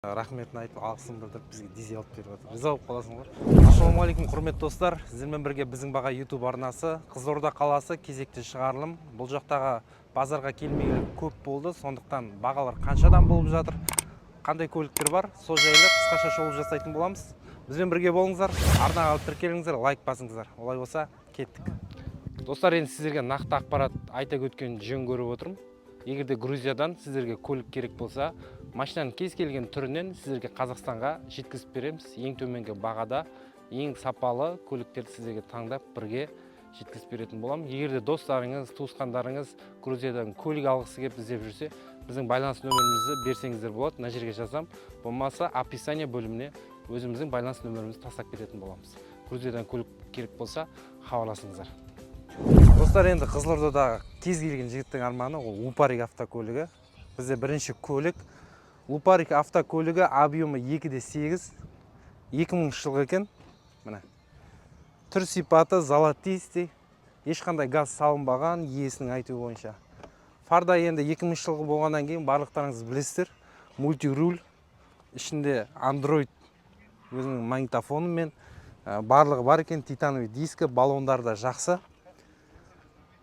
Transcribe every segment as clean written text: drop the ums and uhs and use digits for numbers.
Рахметін айтып, алғысын білдіріп, бізге дизель алып беріп отыр. Риза болып қаласың ғой. Ассалаумағалейкум, құрметті достар. Сіздермен бірге біздің баға YouTube арнасы, Қызылорда қаласы кезекті шығарылым. Бұл жақтағы базарға келмегелі көп болды, сондықтан бағалар қаншадан болып жатыр, қандай көліктер бар, сол жайлы қысқаша шолу жасайтын боламыз. Бізбен бірге болыңыздар, арнаға тіркеліңіздер, лайк басыңыздар. Олай болса, кеттік. Достар, енді сіздерге нақты ақпарат айта өткен жөн көріп отырмын. Егерде Грузиядан сіздерге көлік керек болса, машинаның кез келген түрінен сіздерге Қазақстанға жеткізіп береміз. Ең төменгі бағада, ең сапалы көліктерді сіздерге таңдап бірге жеткізіп беретін болам. Егерде достарыңыз, туысқандарыңыз Грузиядан көлік алғысы келіп іздеп жүрсе, біздің байланыс нөмірімізді берсеңіздер болады. Мына жерге жазам. Болмаса описание бөліміне өзіміздің байланыс нөмірімізді тастап кететін боламыз. Грузиядан көлік керек болса, хабарласыңыздар. Достар, енді Қызылордадағы кез келген жігіттің арманы ол Лупарик автокөлігі. Бізде бірінші көлік Лупарик автокөлігі, объемы 2.8, 2000 жылғы екен. Міне. Түр сипаты золотистый, ешқандай газ салынбаған, иесінің айтуы бойынша. Фарда енді 2000 жылғы болғаннан кейін барлықтарыңыз білесіздер, мультируль, ішінде Android өзінің магнитофонымен барлығы бар екен, титановый дискі, баллондары да жақсы.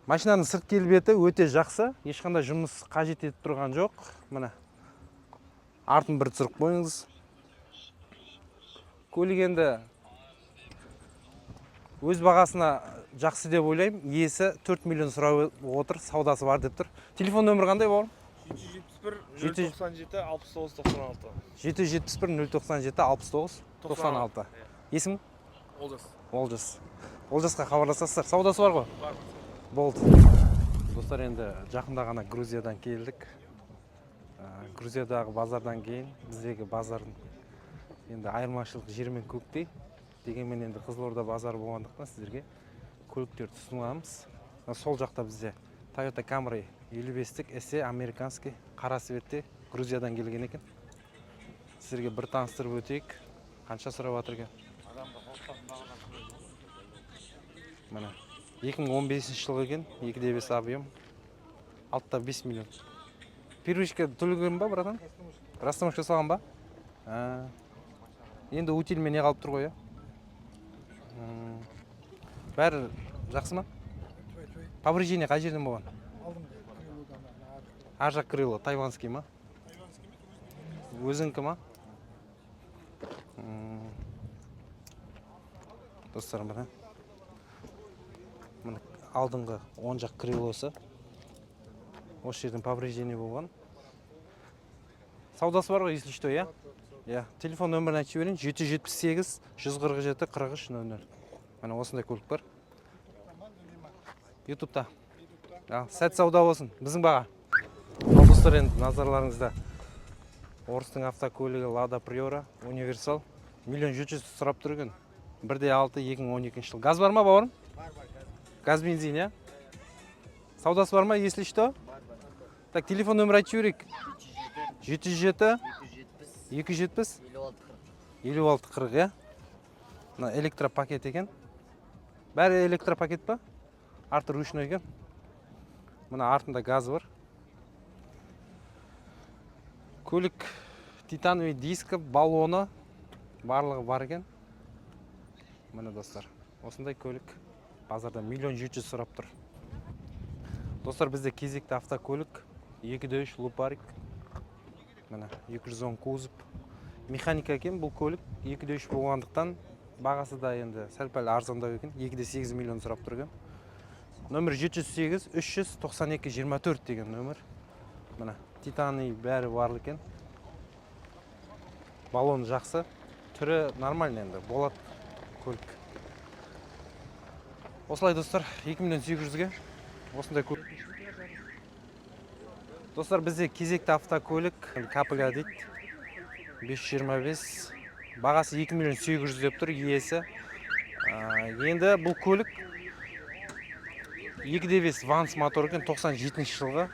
Машинаның сырт келбеті өте жақсы, ешқандай жұмыс қажет етіп тұрған жоқ. Міне, артын бір түсіріп қойыңыз. Көлік енді өз бағасына жақсы деп ойлаймын. Иесі 4 миллион сұрап отыр, саудасы бар деп тұр. Телефон нөмірі қандай бауырым? 771 097 69 96. 771 097 69 96. Есім? Олжас. Олжасқа хабарласасыздар. Саудасы бар ғой? Бар. Болды. Достар, енді жақында ғана Грузиядан келдік. Грузиядағы базардан кейін біздегі базардың енді айырмашылық жер мен көктей. Дегенмен енді Қызылорда базары болғандықтан сіздерге көліктерді ұсынамыз. Сол жақта бізде Toyota Camry 55-тік SE американский қара цветте Грузиядан келген екен. Сіздерге бір таныстырып өтейік. Қанша сұрап жатыр екен? Міне. 2015 жылғы екен, 2.5 объем, алтта 5 миллион. Первичка төлеген ба, братан? Растамашқа салған ба? Енді утильмен не қалып тұр ғой, бәрі жақсы ма? Повреждение қай жерден болған? Ар жақ крыло, тайванский ма? Өзіңкі ма? Достарым бар, алдыңғы оң жақ крылосы. Осы жерден повреждение болған. Саудасы бар ғой, если что, я? Телефон нөмірін айтып берейін. 778 147 43 00. Міне осындай көлік бар. Ютубта. Сәт сауда болсын. Біздің баға. Достар, енді назарларыңызда орыстың автокөлігі Lada Priora универсал 1 700 000 сұрап тұрген. 1.6 2012 жыл. Газ бар ма, бауырым? Газ, бензин, я? Саудасы бар ма, если что? Так, телефон нөмір айтып жіберейік. 707 270 56 40, я? Мына электропакет екен. Бәрі электропакет па? Арты ручной екен. Мына артында газ бар. Көлік титановый дискі, баллоны барлығы бар екен. Міне достар, осындай көлік базарда 1 700 000 сұрап тұр. Достар, бізде кезекті автокөлік 2.3 Лупарик. Міне 210 кузов. Механика екен бұл көлік, 2.3 болғандықтан бағасы да енді сәл-пәл арзандау екен. 2.8 миллион сұрап тұрген. Нөмір 708 392 24 деген нөмір. Міне титаны бәрі барлы екен. Баллон жақсы. Түрі нормальный енді, болады көлік. Осылай достар, 2800-ге осындай көлік. Достар, бізде кезекті автокөлік Капыга дейді. 525. Бағасы 2.800.000 деп тұр, иесі. Енді бұл көлік 2.5 Vans мотор екен, 97 жылғы.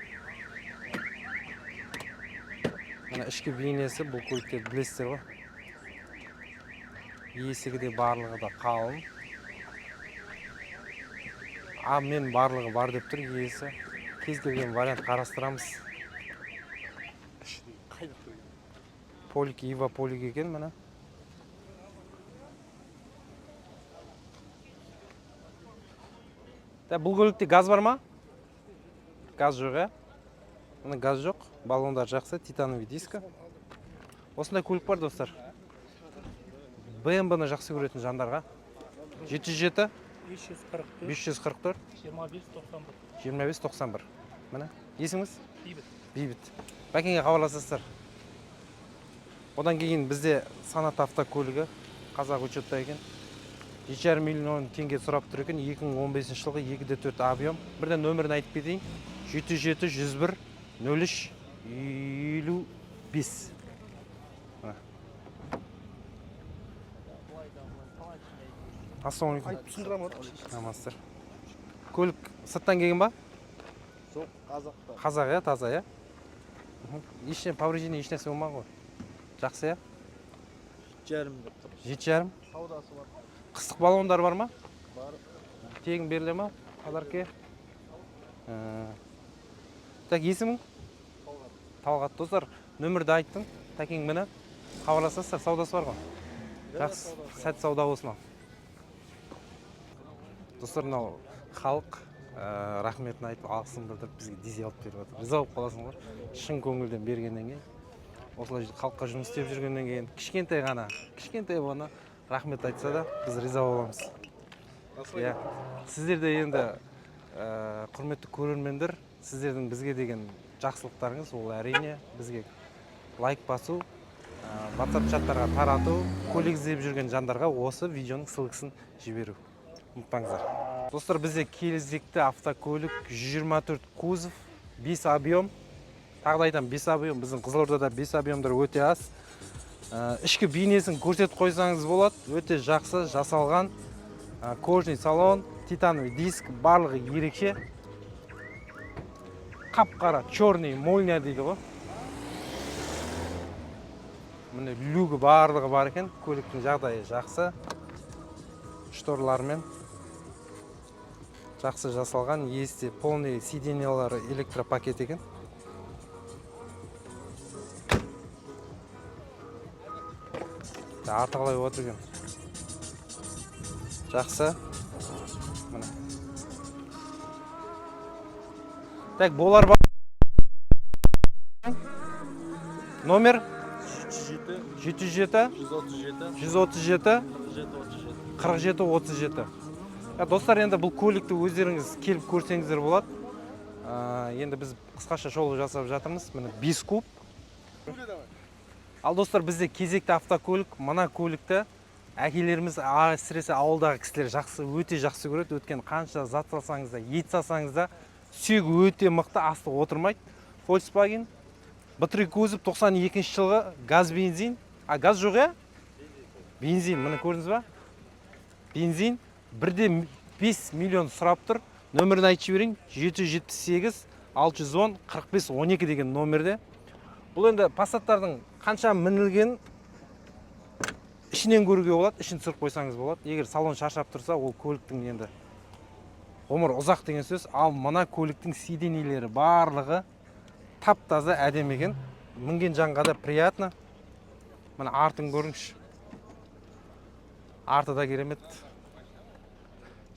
Мына ішкі бейнесі, бұл көліктерді білесіздер ғой. Иесігі де барлығы да қалың. Мен барлығы бар деп тұр, иесі. Кез келген вариант қарастырамыз. Полик Ива полик екен міне. Бұл көлікте газ бар ма? Газ жоқ, е? Міне газ жоқ. Баллондар жақсы, титановый дискі. Осындай көлік бар, достар. BMW-ны жақсы көретін жандарға. 707 544 2591. Міне, есіңіз? Бейбіт. Бәкенге хабарласасыздар. Одан кейін бізде Санат автокөлігі қазақ учетта екен. 2,5 миллион теңге сұрап тұр екен. 2015 жылғы 2,4 объем. Бірден нөмірін айтып кетейін. 77 101 03 55. Ассалаумалейкум. Намаздар. Көлік сырттан келген ба? Жоқ, қазақта. Қазақ, таза, е? Ешне повреждение, ешнәрсе болмаған ғой. Жақсы, е? 7,5 деп тұр. 7,5. Саудасы бар. Қыстық баллондар бар ма? Бар. Тегін беріле ма? Подарке. Так, есімің? Талғат. Достар, нөмірді айттың. Тәкең мені хабарласасыздар, саудасы бар ғой. Жақсы, сәт сауда болсын ал. Достар, мынау халық рахметін айтып, алғысын білдіріп бізге дизель алып беріп отыр. Риза болып қаласыңдар. Шын көңілден бергеннен кейін, осылай халыққа жұмыс істеп жүргеннен кейін, кішкентай ғана рахмет айтса да, біз риза боламыз. Сіздер де енді құрметті көрермендер, сіздердің бізге деген жақсылықтарыңыз, ол әрине бізге лайк басу, WhatsApp чаттарға тарату, көлік іздеп жүрген жандарға осы видеоның ссылкасын жіберу. Ұмытпаңыздар. Достар, бізде кезекті автокөлік 124 кузов, 5 объем. Тағы да айтам, 5 объем. Біздің Қызылордада 5 объемдар өте аз. Ішкі бейнесін көрсетіп қойсаңыз болады. Өте жақсы жасалған. Кожный салон, титановый диск, барлығы ерекше. Қап-қара, черный молния дейді ғой. Міне люгі барлығы бар екен. Көліктің жағдайы жақсы. Шторлармен жақсы жасалған. Есте полный сиденьялары электропакет екен. Артығылай отыр екен. Жақсы. Міне. Так, болар бар. Номер 707 137 47-37. Достар, енді бұл көлікті өздеріңіз келіп көрсеңіздер болады. Енді біз қысқаша шолу жасап жатырмыз. Міне 5 куб. Ал достар, бізде кезекті автокөлік. Мына көлікті әкелеріміз, әсіресе ауылдағы кісілер өте жақсы көреді. Өткен қанша зат салсаңыз да, ет салсаңыз да, сүйегі өте мықты, асты отырмайды. Volkswagen B3 кузов 92 жылғы газ бензин. Газ жоқ, е? Бензин, міне көрдіңіз ба? Бензин 1,5 миллион сұрап тұр. Нөмірін айтып жіберейін. 778 610 45 12 деген номерде. Бұл енді Passаттардың қанша мінілген ішінен көруге болады, ішін түсіріп қойсаңыз болады. Егер салон шаршап тұрса, ол көліктің енді ғұмыр ұзақ деген сөз. Ал мына көліктің сиденьелері барлығы тап-таза әдемі екен. Мінген жанға да приятно. Мына артын көріңізші. Арты да керемет.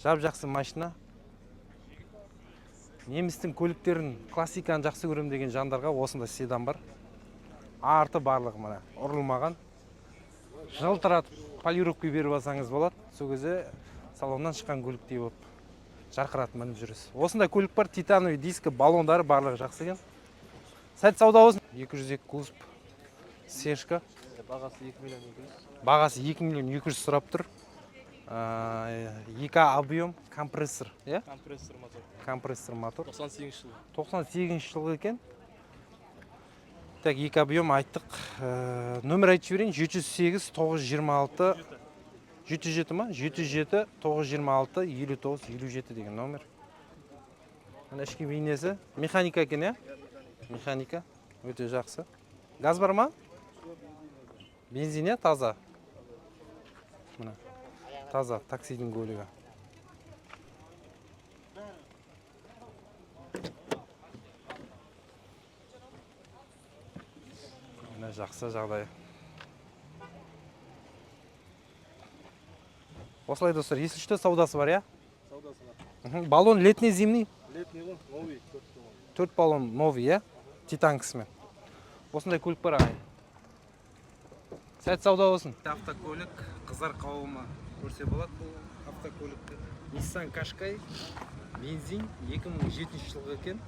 Жап-жақсы машина. Немістің көліктерін, классиканы жақсы көрем деген жандарға осында седан бар. Арты барлығы мына ұрылмаған. Жылтыратып, полировка беріп алсаңыз болады. Сол кезде салоннан шыққан көліктей болып жарқыратып мініп жүресіз. Осында көлік бар, титановый дискі, баллондары барлығы жақсы екен. Сәт сауда болсын. 202 кузов сешка. Бағасы 2 миллион 200. Бағасы 2 миллион 200 сұрап тұр. 2 объем, компрессор. Компрессор мотор. Компрессор мотор. 98 жылы. 98 жылғы екен. Так, 2 объем айттық. Нөмір айтып жіберейін. 708 926 707 ма? 707 926 59 57 деген номер. Мына ішкі бейнесі. Механика екен, е? Механика. Өте жақсы. Газ бар ма? Бензин, е? Таза. Мына. Таза таксидің көлігі. Мына жақсы жағдай. Осылай достар, есіл үште саудасы бар, иә? Саудасы бар. Баллон летний, зимний? Летний ғой, новый, 4 баллон. 4 баллон новый, иә? Титан кісімен. Осындай көлік бар ағайын. Сәт сауда болсын. Автокөлік, қыздар қауымы көрсе болады бұл автокөлікті. Nissan Qashqai, бензин 2007 жылғы екен.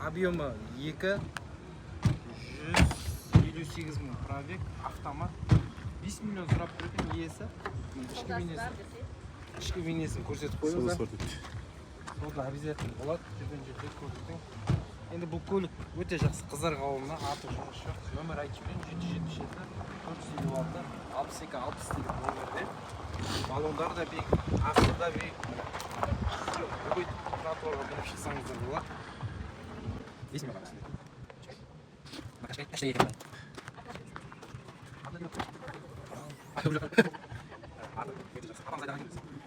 Объемы 158 мың пробег, автомат. 5 миллион сұрап тұр екен иесі. Ішкі бейнесін көрсетіп қойыңыздар. Сода обязательно болады. Жүрген жерде көліктің. Енді бұл көлік өте жақсы қыздар қауымына аты жұмыс жоқ. Нөмір айтып берейін 777 456 62 60 деген нөмірде. Баллондар да биік, ақысы да биік. Любой тротуарға мініп шықсаңыздар болады. Здесь маған осындай. Қаштай екен.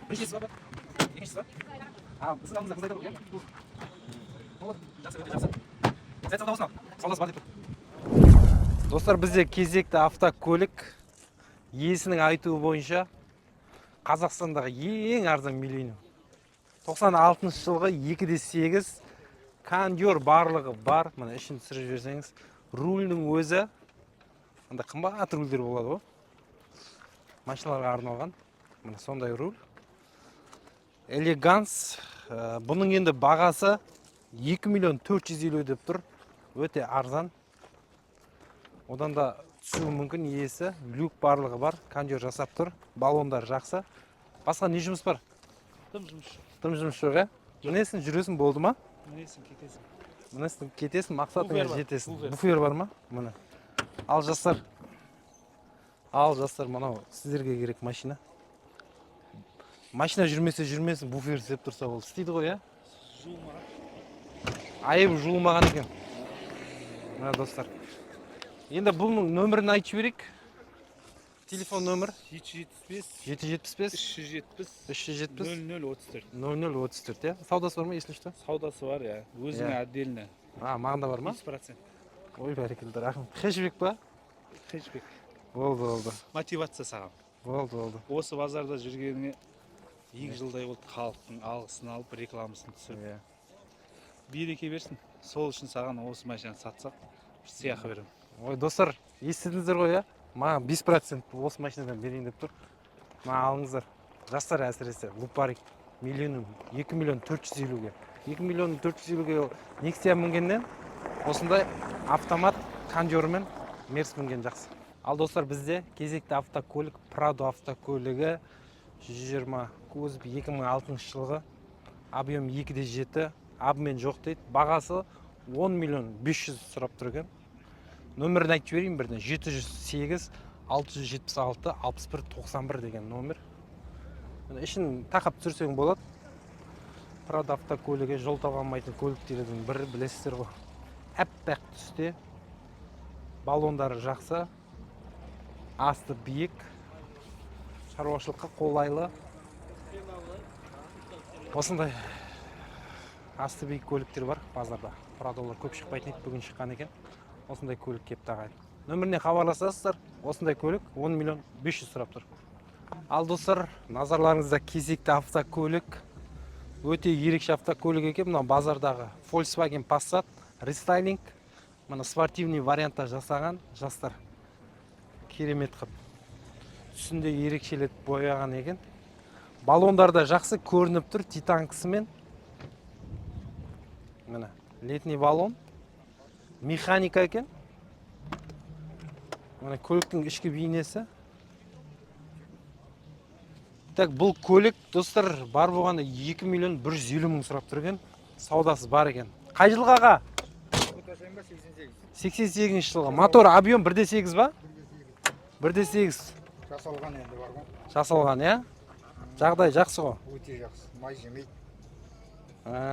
Біріншесі бар ба? Екіншісі бар? Біздің алдымызда қыздар бар, иә? Достар, бізде кезекті автокөлік иесінің айтуы бойынша Қазақстандағы ең арзан миллион. 96 жылғы 2.8 кондер барлығы бар. Мына ішін түсіріп жіберсеңіз, рульдің өзі қымбат рульдер болады ғой. Машиналарға арналған. Мына сондай руль. Элеганс. Бұның енді бағасы 2 миллион 450 деп тұр. Өте арзан. Одан да түсуі мүмкін иесі. Люк барлығы бар. Кондер жасап тұр. Баллондар жақсы. Басқа не жұмыс бар? Тым жұмыс. Тым жұмыс жоқ, ә? Мінесің, жүресің болды ма? Мінесің, кетесің. Мінесің, кетесің, мақсатыңа жетесің. Буфер. Буфер бар ма? Міне. Ал жастар, мынау сіздерге керек машина. Машина жүрмесін, буфер істеп тұрса болды. Істейді ғой, ә? Жуылмаған. Айыбы жуылмаған екен. Мына достар. Енді бұның нөмірін айтып жіберейік. Телефон нөмір 775 370 0034. 0034, иә? Саудасы бар ма, есіл үште? Саудасы бар, иә. Өзіңе отдельно. Мағында бар ма? 100%. Ой, бәрекелді, рахмет. Хешбек па? Хешбек. Болды. Мотивация саған. Болды. Осы базарда жүргеніңе 2 жылдай болды, халықтың алғысын алып, рекламасын түсіріп. Береке берсін. Сол үшін саған осы машинаны сатсақ, сыйақы беремін. Ой, достар, естідіңіздер ғой, иә? Маған 5% осы машинадан берейін деп тұр. Маған алыңыздар. Жастар әсіресе, лупарик 2 миллион 450-ге. 2 миллион 450-ге Nexia мінгеннен осындай автомат кондермен мерс мінген жақсы. Ал достар, бізде кезекті автокөлік Prado автокөлігі 120 кузов 2006 жылғы, объем 2.7, абымен жоқ дейді. Бағасы 10 миллион 500 сұрап тұр екен. Нөмірін айтып жіберейін бірден 708 676 61 91 деген нөмір. Ішін тақап түсірсең болады. Prado автокөлігі жол талғамайтын көліктердің бірі, білесіздер ғой. Әппақ түсте. Баллондары жақсы. Асты биік. Шаруашылыққа қолайлы. Осындай асты биік көліктер бар базарда. Pradолар көп шықпайтын еді, бүгін шыққан екен. Осындай көлік кеп тағайды. Нөміріне хабарласасыздар, осындай көлік 10 миллион 500 сұрап тұр. Ал достар, назарларыңызда кезекті автокөлік. Өте ерекше автокөлік екен. Мына базардағы Volkswagen Passat рестайлинг. Мына спортивный вариантта жасаған жастар. Керемет қып. Түсінде ерекшелет бояған екен. Баллондарда жақсы көрініп тұр титанкісімен. Мына летний баллон. Механика екен. Мына көліктің ішкі бейнесі. Так, бұл көлік достар бар болғанда 2 миллион 150 мың сұрап тұр екен. Саудасы бар екен. Қай жылғы аға? 88 жылғы. Мотор объем 1.8 ба? 1.8. Жасалған енді бар ғой. Жасалған, иә? Жағдай жақсы ғой. Өте жақсы. Май жемейді.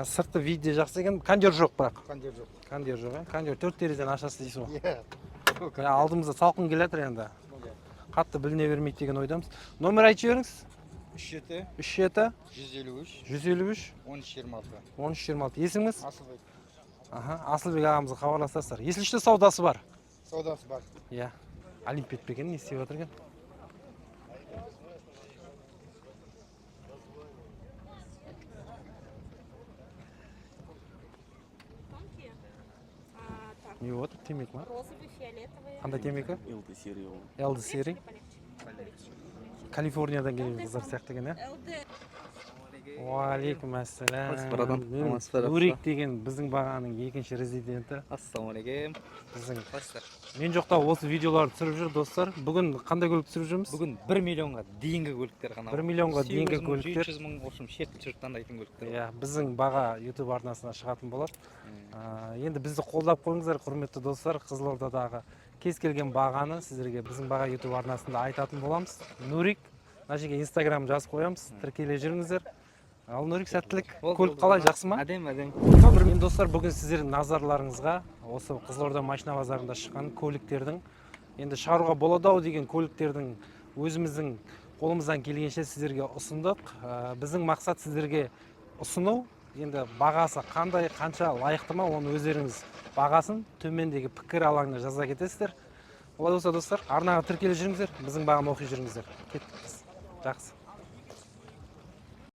Сырты виде жақсы екен. Кондер жоқ бірақ. Кондер жоқ. Кондер жоқ, кондер 4 терезеден ашасы дейсіз ғой. Иә. Алдымызда салқын келатыр енді. Қатты біліне бермейді деген ойдамыз. Номер айтып жіберіңіз. 37 37 153 153 1326. 1326. Есіңіз? Асылбек. Асылбек ағамызға хабарласасыздар. Есіл үште саудасы бар. Саудасы бар. Иә. Олимпиад бекен не істеп жатыр екен? не болып отыр? Темекі ма? Розовый, фиолетовый. Қандай темекі? LD серия ол. LD серий. Калифорниядан келген қыздар сияқты екен, ә? Уалейкум ассалам. Братан, амансыздар, Нурик деген біздің бағаның екінші резиденті. Ассалаумағалейкум. Біздің Қалайсыздар? мен жоқта осы видеоларды түсіріп жүр достар. Бүгін қандай көлік түсіріп жүрміз? Бүгін 1 миллионға дейінгі көліктер ғана. 1 миллионға дейінгі көліктер. 700 мың, в общем, шет жұрт таңдайтын көліктер. Иә, біздің баға YouTube арнасына шығатын болады. Енді бізді қолдап қойыңыздар, құрметті достар. Қызылордадағы кез келген бағаны сіздерге біздің баға YouTube арнасында айтатын боламыз. Нурик, мына жерге Instagram жазып қоямыз. Тіркеле жүріңіздер. Ал Нурик, сәттілік. Көлік қалай, жақсы ма? Әдем. Енді достар, бүгін сіздердің назарларыңызға осы Қызылорда машина базарында шыққан көліктердің, енді шығаруға болады ау деген көліктердің өзіміздің қолымыздан келгенше сіздерге ұсындық. Біздің мақсат сіздерге ұсыну. Енді бағасы қандай, қанша лайықты ма, оны өздеріңіз бағасын төмендегі пікір алаңына жаза кетесіздер. Олай болса достар, арнаға тіркеле жүріңіздер, біздің бағаны оқи жүріңіздер. Кеттік біз. Жақсы.